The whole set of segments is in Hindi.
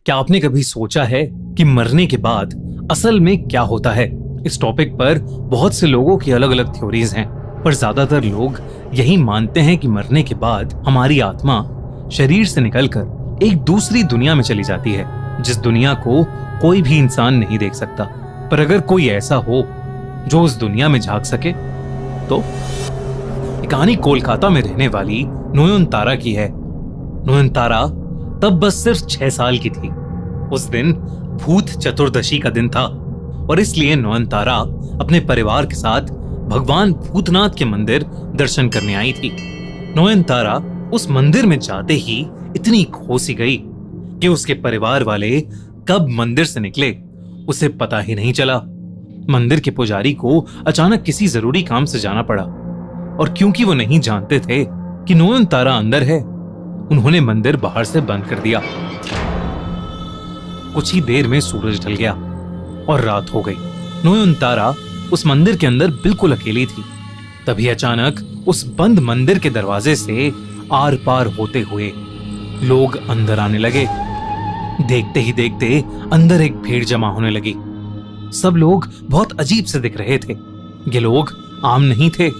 क्या आपने कभी सोचा है कि मरने के बाद असल में क्या होता है? इस टॉपिक पर बहुत से लोगों की अलग अलग थ्योरीज हैं, पर ज्यादातर लोग यही मानते हैं कि मरने के बाद हमारी आत्मा शरीर से निकलकर एक दूसरी दुनिया में चली जाती है, जिस दुनिया को कोई भी इंसान नहीं देख सकता। पर अगर कोई ऐसा हो जो उस दुनिया में झांक सके तो? ये कहानी कोलकाता में रहने वाली नयनतारा की है। नयनतारा तब बस सिर्फ 6 साल की थी। उस दिन भूत चतुर्दशी का दिन था और इसलिए नयनतारा अपने परिवार के साथ भगवान भूतनाथ के मंदिर दर्शन करने आई थी। नयनतारा उस मंदिर में जाते ही इतनी खोसी गई कि उसके परिवार वाले कब मंदिर से निकले उसे पता ही नहीं चला। मंदिर के पुजारी को अचानक किसी जरूरी काम से जाना पड़ा और क्योंकि वो नहीं जानते थे कि नयनतारा अंदर है, उन्होंने मंदिर बाहर से बंद कर दिया। कुछ ही देर में सूरज ढल गया और रात हो गई। नयनतारा उस मंदिर के अंदर बिल्कुल अकेली थी। तभी अचानक उस बंद मंदिर के दरवाजे से आर पार होते हुए लोग अंदर आने लगे। देखते ही देखते अंदर एक भीड़ जमा होने लगी। सब लोग बहुत अजीब से दिख रहे थे। ये लोग आम नहीं थे।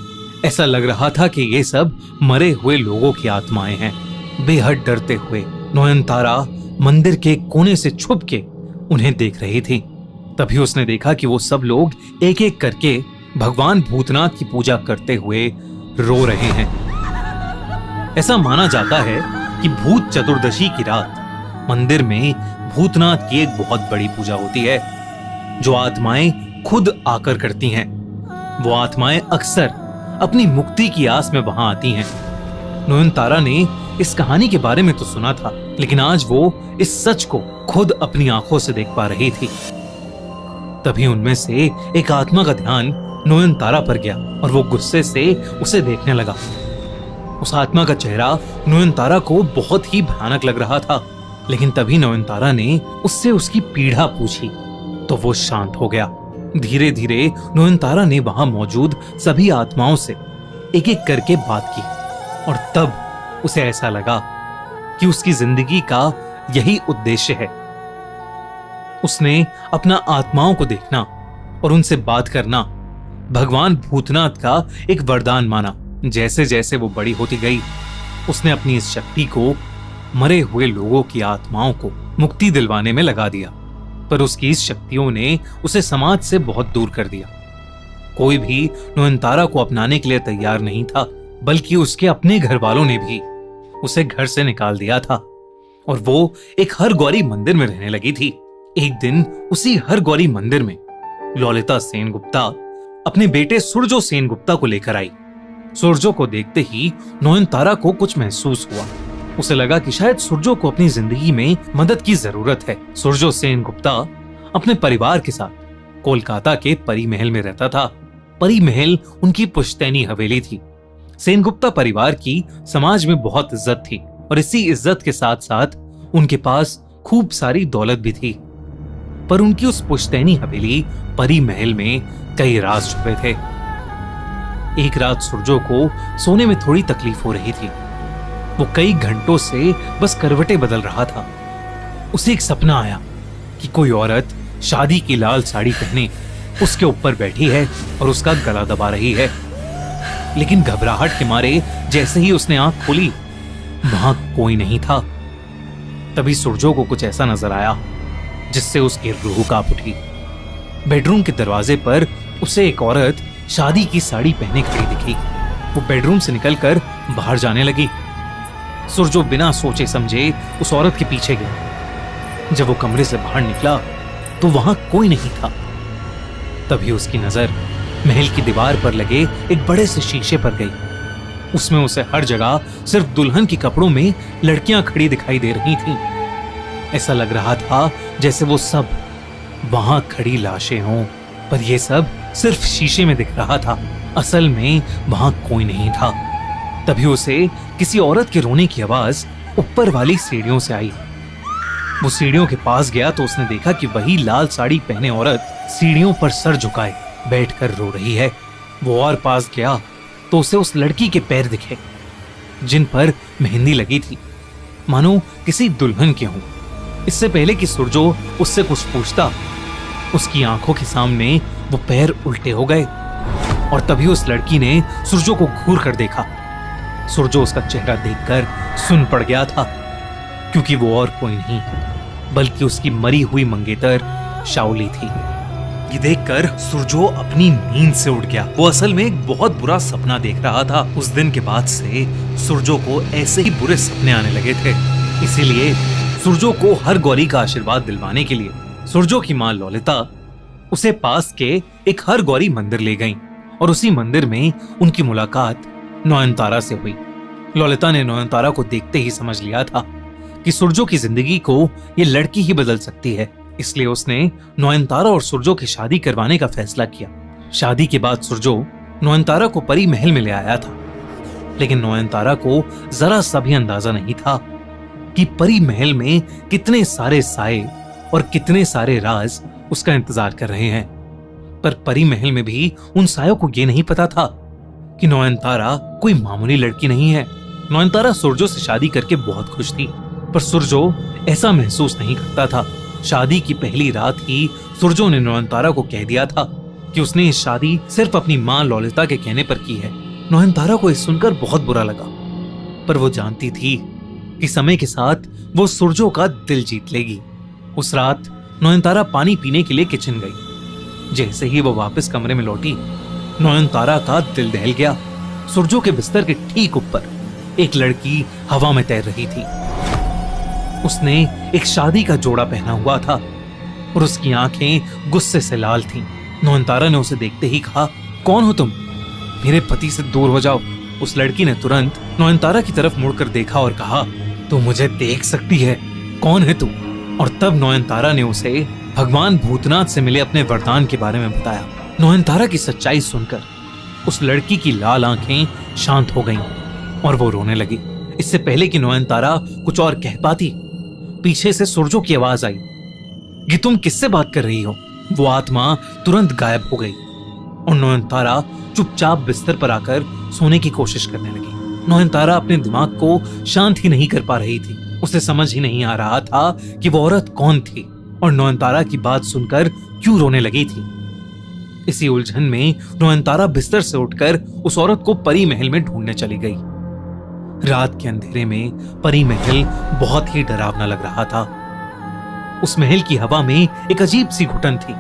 ऐसा लग रहा था कि ये सब मरे हुए लोगों की आत्माएं हैं। बेहद डरते हुए नयनतारा मंदिर के कोने से छुप के उन्हें देख रही थी। तभी उसने देखा कि वो सब लोग एक एक करके भगवान भूतनाथ की पूजा करते हुए रो रहे हैं। ऐसा माना जाता है कि भूत चतुर्दशी की रात मंदिर में भूतनाथ की एक बहुत बड़ी पूजा होती है, जो आत्माएं खुद आकर करती हैं। वो आत्माएं अक्सर अपनी मुक्ति की आस में वहां आती हैं। नयनतारा ने इस कहानी के बारे में तो सुना था, लेकिन आज वो इस सच को खुद अपनी आंखों से देख पा रही थी। तभी उनमें से एक आत्मा का ध्यान नयनतारा पर गया और वो गुस्से से उसे देखने लगा। उस आत्मा का चेहरा नयनतारा को बहुत ही भयानक लग रहा था, लेकिन तभी नयनतारा ने उससे उसकी पीड़ा पूछी तो वो शांत हो गया। धीरे धीरे नयनतारा ने वहां मौजूद सभी आत्माओं से एक एक करके बात की और तब उसे ऐसा लगा कि उसकी जिंदगी का यही उद्देश्य है। उसने अपना आत्माओं को देखना और उनसे बात करना भगवान भूतनाथ का एक वरदान माना। जैसे जैसे वो बड़ी होती गई, उसने अपनी इस शक्ति को मरे हुए लोगों की आत्माओं को मुक्ति दिलवाने में लगा दिया। पर उसकी इस शक्तियों ने उसे समाज से बहुत दूर कर दिया। कोई भी नयनतारा को अपनाने के लिए तैयार नहीं था, बल्कि उसके अपने घर वालों ने भी उसे घर से निकाल दिया था और वो एक हरगौरी मंदिर में रहने लगी थी। एक दिन उसी हरगौरी मंदिर में ललिता सेनगुप्ता अपने बेटे सुरजो सेनगुप्ता को लेकर आई। सुरजो को देखते ही नयनतारा को कुछ महसूस हुआ। उसे लगा कि शायद सुरजो को अपनी जिंदगी में मदद की जरूरत है। सुरजो सेनगुप्ता अपने परिवार के साथ कोलकाता के परी महल में रहता था। परी महल उनकी पुश्तैनी हवेली थी। सेनगुप्ता परिवार की समाज में बहुत इज्जत थी और इसी इज्जत के साथ साथ उनके पास खूब सारी दौलत भी थी। पर उनकी उस पुश्तैनी हवेली परी महल में कई राज छुपे थे। एक रात सुरजो को सोने में थोड़ी तकलीफ हो रही थी। वो कई घंटों से बस करवटें बदल रहा था। उसे एक सपना आया कि कोई औरत शादी की लाल साड़ी पहने उसके ऊपर बैठी है और उसका गला दबा रही है। लेकिन घबराहट के मारे जैसे ही उसने आंख खोली, वहां कोई नहीं था। तभी सुरजो को कुछ ऐसा नजर आया जिससे उसकी रूह कांप उठी। बेडरूम के दरवाजे पर उसे एक औरत शादी की साड़ी पहने खड़ी दिखी। वो बेडरूम से निकलकर बाहर जाने लगी। सुरजो बिना सोचे समझे उस औरत के पीछे गया। जब वो कमरे से बाहर निकला तो वहां कोई नहीं था। तभी उसकी नजर महल की दीवार पर लगे एक बड़े से शीशे पर गई। उसमें उसे हर जगह सिर्फ दुल्हन के कपड़ों में लड़कियां खड़ी दिखाई दे रही थीं। ऐसा लग रहा था जैसे वो सब वहां खड़ी लाशें हों, पर यह सब सिर्फ शीशे में दिख रहा था। असल में वहां कोई नहीं था। तभी उसे किसी औरत के रोने की आवाज ऊपर वाली सीढ़ियों से आई। वो सीढ़ियों के पास गया तो उसने देखा कि वही लाल साड़ी पहने औरत सीढ़ियों पर सर झुकाए बैठकर रो रही है। वो और पास गया तो उसे उस लड़की के पैर दिखे जिन पर मेहंदी लगी थी, मानो किसी दुल्हन के हों। इससे पहले कि सुरजो उससे कुछ पूछता, उसकी आंखों के सामने वो पैर उल्टे हो गए और तभी उस लड़की ने सुरजो को घूर कर देखा। सुरजो उसका चेहरा देखकर सुन पड़ गया था, क्योंकि वो और कोई नहीं बल्कि उसकी मरी हुई मंगेतर शाओली थी। ये देखकर सुरजो अपनी नींद से उठ गया। वो असल में एक बहुत बुरा सपना देख रहा था। उस दिन के बाद से सुरजो को ऐसे ही बुरे सपने आने लगे थे। इसीलिए सुरजो को हर गौरी का आशीर्वाद दिलवाने के लिए सुरजो की माँ ललिता उसे पास के एक हर गौरी मंदिर ले गईं और उसी मंदिर में उनकी मुलाकात नयनतारा से हुई। ललिता ने नयनतारा को देखते ही समझ लिया था कि सुरजो की जिंदगी को ये लड़की ही बदल सकती है। इसलिए उसने नयनतारा और सुरजो की शादी करवाने का फैसला किया। शादी के बाद सुरजो नयनतारा को परी महल में ले आया था, लेकिन नयनतारा को जरा सा भी अंदाजा नहीं था कि परी महल में कितने सारे साए और कितने सारे राज उसका इंतजार कर रहे हैं। पर परी महल में भी उन सायों को यह नहीं पता था कि नयनतारा कोई मामूली लड़की नहीं है। नयनतारा सुरजो से शादी करके बहुत खुश थी, पर सुरजो ऐसा महसूस नहीं करता था। शादी की पहली रात ही सुरजो ने नयनतारा को कह दिया था कि उसने ये शादी सिर्फ अपनी माँ ललिता के कहने पर की है। नयनतारा को इस सुनकर बहुत बुरा लगा, पर वो जानती थी कि समय के साथ वो सुरजो का दिल जीत लेगी। उस रात नयनतारा पानी पीने के लिए किचन गई। जैसे ही वो वापस कमरे में लौटी, नयनतारा का दिल दहल गया। सुरजो के बिस्तर के ठीक ऊपर एक लड़की हवा में तैर रही थी। उसने एक शादी का जोड़ा पहना हुआ था और उसकी आंखें गुस्से से लाल थीं। नयनतारा ने उसे देखते ही कहा, कौन हो तुम? मेरे पति से दूर हो जाओ। उस लड़की ने तुरंत नयनतारा की तरफ मुड़कर देखा और कहा, तू मुझे देख सकती है, कौन है तू? और तब नयनतारा ने उसे भगवान भूतनाथ से मिले अपने वरदान के बारे में बताया। नयनतारा की सच्चाई सुनकर उस लड़की की लाल आंखें शांत हो गईं और वो रोने लगी। इससे पहले कि नयनतारा कुछ और कह पाती, पीछे से सुरजो की आवाज आई, कि तुम किससे बात कर रही हो? वो आत्मा तुरंत गायब हो गई और नयनतारा चुपचाप बिस्तर पर आकर सोने की कोशिश करने लगी। नयनतारा अपने दिमाग को शांत ही नहीं कर पा रही थी। उसे समझ ही नहीं आ रहा था कि वो औरत कौन थी और नयनतारा की बात सुनकर क्यों रोने लगी थी। इसी उलझन में नयनतारा बिस्तर से उठकर उस औरत को परी महल में ढूंढने चली गई। रात के अंधेरे में परी महल बहुत ही डरावना लग रहा था। उस महल की हवा में एक अजीब सी घुटन थी।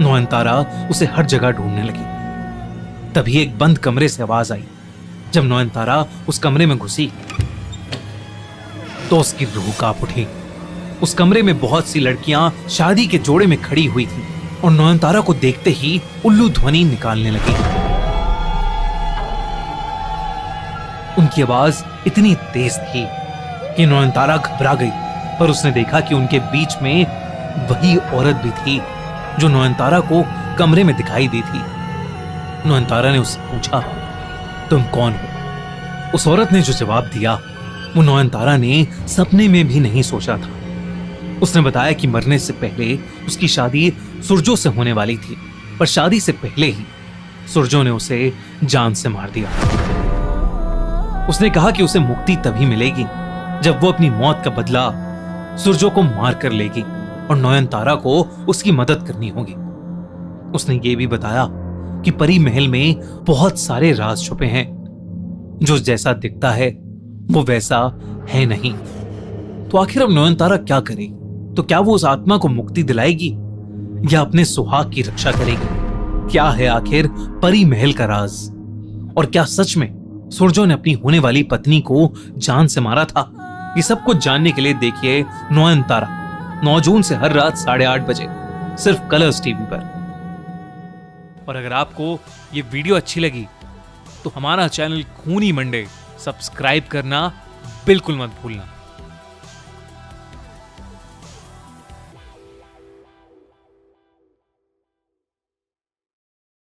नयनतारा उसे हर जगह ढूंढने लगी। तभी एक बंद कमरे से आवाज आई। जब नयनतारा उस कमरे में घुसी तो उसकी रूह कांप उठी। उस कमरे में बहुत सी लड़कियां शादी के जोड़े में खड़ी हुई थीं और नयनतारा को देखते ही उल्लू ध्वनि निकालने लगी। उनकी आवाज इतनी तेज थी कि नयनतारा घबरा गई, पर उसने देखा कि उनके बीच में वही औरत भी थी जो नयनतारा को कमरे में दिखाई दी थी। नयनतारा ने उससे पूछा, तुम कौन हो? उस औरत ने जो जवाब दिया वो नयनतारा ने सपने में भी नहीं सोचा था। उसने बताया कि मरने से पहले उसकी शादी सुरजो से होने वाली थी, पर शादी से पहले ही सुरजो ने उसे जान से मार दिया। उसने कहा कि उसे मुक्ति तभी मिलेगी जब वो अपनी मौत का बदला सुरजो को मार कर लेगी और नयनतारा को उसकी मदद करनी होगी। उसने ये भी बताया कि परी महल में बहुत सारे राज छुपे हैं। जो जैसा दिखता है वो वैसा है नहीं। तो आखिर अब नयनतारा क्या करे? तो क्या वो उस आत्मा को मुक्ति दिलाएगी या अपने सुहाग की रक्षा करेगी? क्या है आखिर परी महल का राज? और क्या सच में सुरजो ने अपनी होने वाली पत्नी को जान से मारा था? ये सब कुछ जानने के लिए देखिए नयनतारा 9 जून से हर रात 8:30 बजे सिर्फ कलर्स टीवी पर। और अगर आपको ये वीडियो अच्छी लगी तो हमारा चैनल खूनी मंडे सब्सक्राइब करना बिल्कुल मत भूलना।